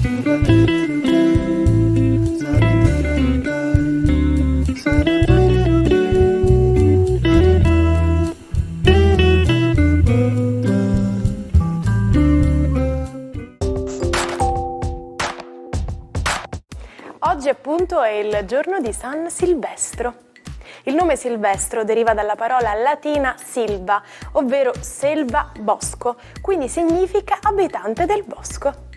Oggi appunto è il giorno di San Silvestro. Il nome Silvestro deriva dalla parola latina silva, ovvero selva, bosco, quindi significa abitante del bosco.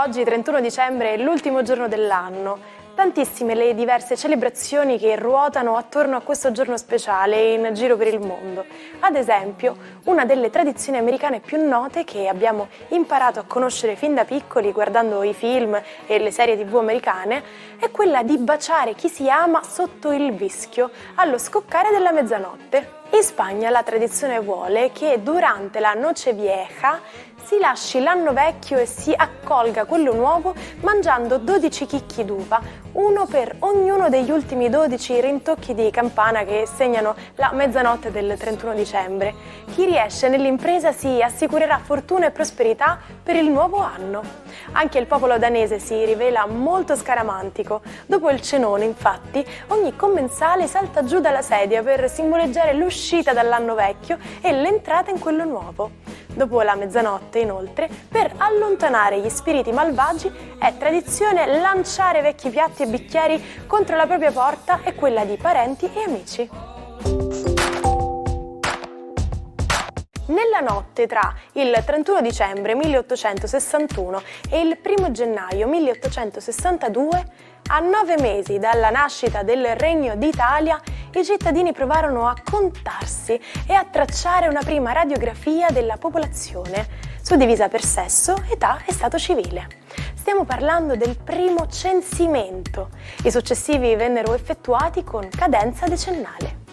Oggi, 31 dicembre, è l'ultimo giorno dell'anno. Tantissime le diverse celebrazioni che ruotano attorno a questo giorno speciale in giro per il mondo. Ad esempio, una delle tradizioni americane più note che abbiamo imparato a conoscere fin da piccoli guardando i film e le serie TV americane è quella di baciare chi si ama sotto il vischio allo scoccare della mezzanotte. In Spagna la tradizione vuole che durante la Nochevieja si lasci l'anno vecchio e si accolga quello nuovo mangiando 12 chicchi d'uva, uno per ognuno degli ultimi 12 rintocchi di campana che segnano la mezzanotte del 31 dicembre. Chi riesce nell'impresa si assicurerà fortuna e prosperità per il nuovo anno. Anche il popolo danese si rivela molto scaramantico. Dopo il cenone, infatti, ogni commensale salta giù dalla sedia per simboleggiare l'uscita dall'anno vecchio e l'entrata in quello nuovo. Dopo la mezzanotte, inoltre, per allontanare gli spiriti malvagi, è tradizione lanciare vecchi piatti e bicchieri contro la propria porta e quella di parenti e amici. Nella notte tra il 31 dicembre 1861 e il 1 gennaio 1862, a 9 mesi dalla nascita del Regno d'Italia, i cittadini provarono a contarsi e a tracciare una prima radiografia della popolazione, suddivisa per sesso, età e stato civile. Stiamo parlando del primo censimento. I successivi vennero effettuati con cadenza decennale.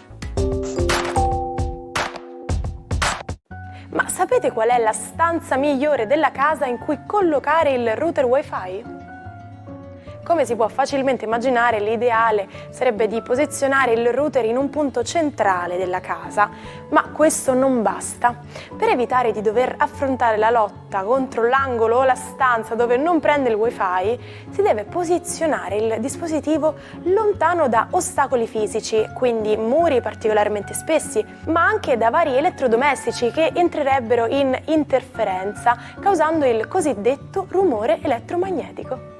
Ma sapete qual è la stanza migliore della casa in cui collocare il router Wi-Fi? Come si può facilmente immaginare, l'ideale sarebbe di posizionare il router in un punto centrale della casa, ma questo non basta. Per evitare di dover affrontare la lotta contro l'angolo o la stanza dove non prende il Wi-Fi, si deve posizionare il dispositivo lontano da ostacoli fisici, quindi muri particolarmente spessi, ma anche da vari elettrodomestici che entrerebbero in interferenza, causando il cosiddetto rumore elettromagnetico.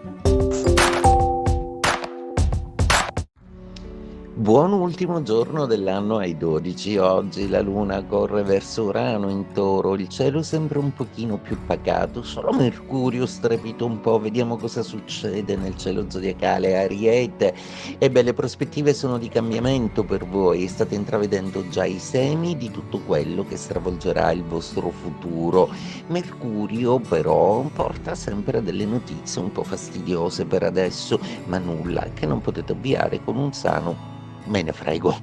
Buon ultimo giorno dell'anno ai 12. Oggi la luna corre verso Urano in Toro, il cielo sembra un pochino più pacato, solo Mercurio strepita un po', vediamo cosa succede nel cielo zodiacale. Ariete, le prospettive sono di cambiamento per voi, state intravedendo già i semi di tutto quello che stravolgerà il vostro futuro. Mercurio però porta sempre delle notizie un po' fastidiose per adesso, ma nulla che non potete ovviare con un sano me ne frego.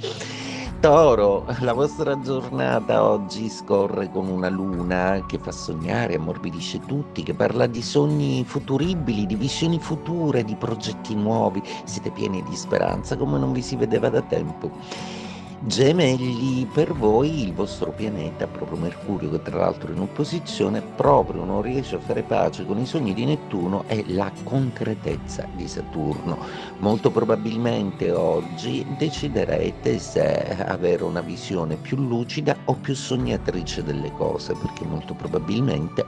Toro, la vostra giornata oggi scorre con una luna che fa sognare, ammorbidisce tutti, che parla di sogni futuribili, di visioni future, di progetti nuovi. Siete pieni di speranza come non vi si vedeva da tempo. Gemelli, per voi il vostro pianeta, proprio Mercurio, che tra l'altro è in opposizione, proprio non riesce a fare pace con i sogni di Nettuno e la concretezza di Saturno. Molto probabilmente oggi deciderete se avere una visione più lucida o più sognatrice delle cose, perché molto probabilmente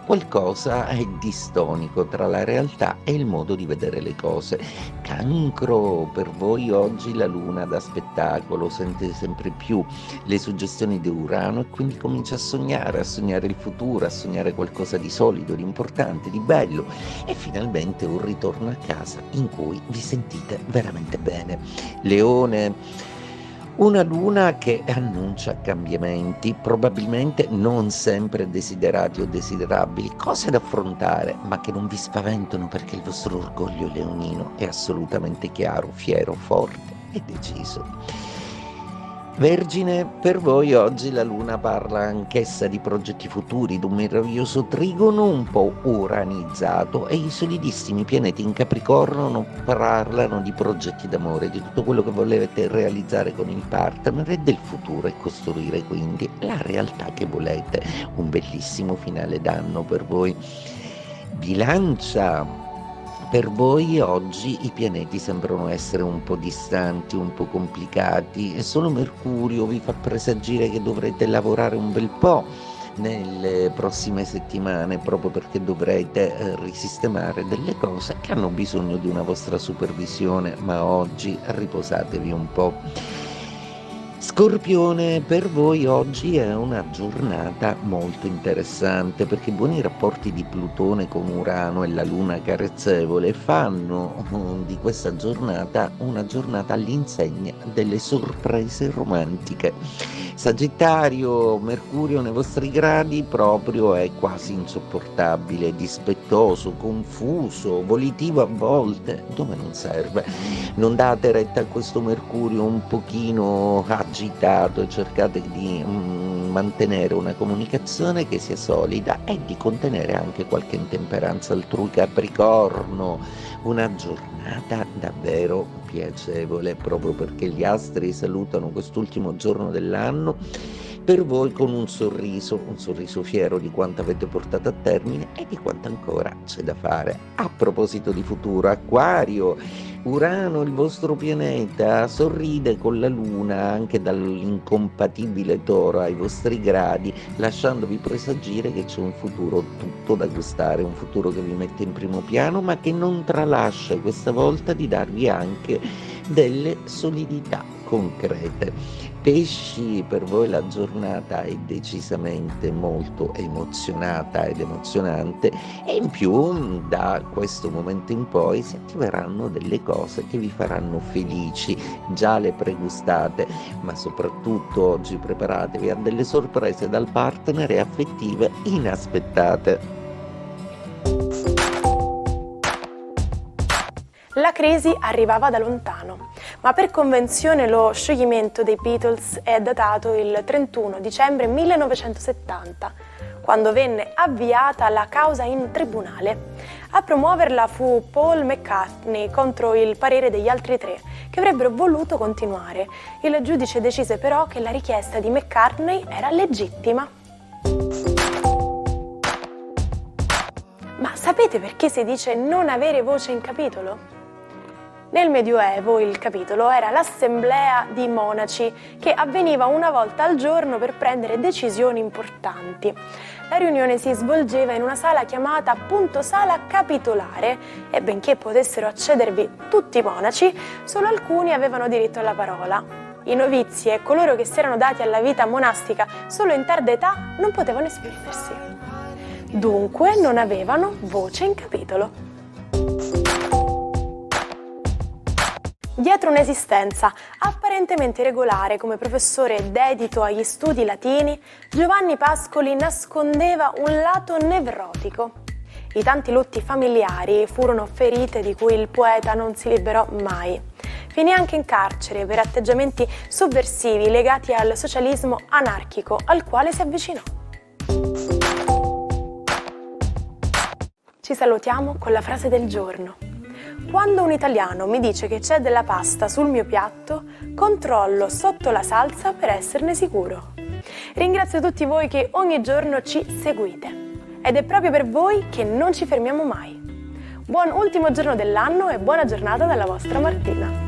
qualcosa è distonico tra la realtà e il modo di vedere le cose. Cancro, per voi oggi la luna da spettacolo, sentite sempre più le suggestioni di Urano e quindi comincia a sognare il futuro, a sognare qualcosa di solido, di importante, di bello e finalmente un ritorno a casa in cui vi sentite veramente bene. Leone, una luna che annuncia cambiamenti, probabilmente non sempre desiderati o desiderabili, cose da affrontare, ma che non vi spaventano perché il vostro orgoglio leonino è assolutamente chiaro, fiero, forte e deciso. Vergine, per voi oggi la Luna parla anch'essa di progetti futuri, d'un meraviglioso trigono un po' uranizzato e i solidissimi pianeti in Capricorno parlano di progetti d'amore, di tutto quello che volete realizzare con il partner e del futuro e costruire quindi la realtà che volete. Un bellissimo finale d'anno per voi. Bilancia. Per voi oggi i pianeti sembrano essere un po' distanti, un po' complicati e solo Mercurio vi fa presagire che dovrete lavorare un bel po' nelle prossime settimane proprio perché dovrete risistemare delle cose che hanno bisogno di una vostra supervisione, ma oggi riposatevi un po'. Scorpione, per voi oggi è una giornata molto interessante perché i buoni rapporti di Plutone con Urano e la Luna carezzevole fanno di questa giornata una giornata all'insegna delle sorprese romantiche. Sagittario, Mercurio nei vostri gradi proprio è quasi insopportabile, dispettoso, confuso, volitivo a volte, dove non serve. Non date retta a questo Mercurio un pochino agitato e cercate di mantenere una comunicazione che sia solida e di contenere anche qualche intemperanza altrui. Capricorno, una giornata davvero piacevole proprio perché gli astri salutano quest'ultimo giorno dell'anno per voi con un sorriso fiero di quanto avete portato a termine e di quanto ancora c'è da fare. A proposito di futuro, Acquario, Urano, il vostro pianeta, sorride con la Luna anche dall'incompatibile Toro ai vostri gradi, lasciandovi presagire che c'è un futuro tutto da gustare, un futuro che vi mette in primo piano, ma che non tralascia questa volta di darvi anche delle solidità concrete. Pesci, per voi la giornata è decisamente molto emozionata ed emozionante e in più da questo momento in poi si attiveranno delle cose che vi faranno felici, già le pregustate, ma soprattutto oggi preparatevi a delle sorprese dal partner e affettive inaspettate. La crisi arrivava da lontano, ma per convenzione lo scioglimento dei Beatles è datato il 31 dicembre 1970, quando venne avviata la causa in tribunale. A promuoverla fu Paul McCartney contro il parere degli altri tre, che avrebbero voluto continuare. Il giudice decise però che la richiesta di McCartney era legittima. Ma sapete perché si dice non avere voce in capitolo? Nel Medioevo il capitolo era l'assemblea di monaci che avveniva una volta al giorno per prendere decisioni importanti. La riunione si svolgeva in una sala chiamata appunto sala capitolare e benché potessero accedervi tutti i monaci, solo alcuni avevano diritto alla parola. I novizi e coloro che si erano dati alla vita monastica solo in tarda età non potevano esprimersi. Dunque non avevano voce in capitolo. Dietro un'esistenza apparentemente regolare come professore dedito agli studi latini, Giovanni Pascoli nascondeva un lato nevrotico. I tanti lutti familiari furono ferite di cui il poeta non si liberò mai. Finì anche in carcere per atteggiamenti sovversivi legati al socialismo anarchico al quale si avvicinò. Ci salutiamo con la frase del giorno. Quando un italiano mi dice che c'è della pasta sul mio piatto, controllo sotto la salsa per esserne sicuro. Ringrazio tutti voi che ogni giorno ci seguite ed è proprio per voi che non ci fermiamo mai. Buon ultimo giorno dell'anno e buona giornata dalla vostra Martina.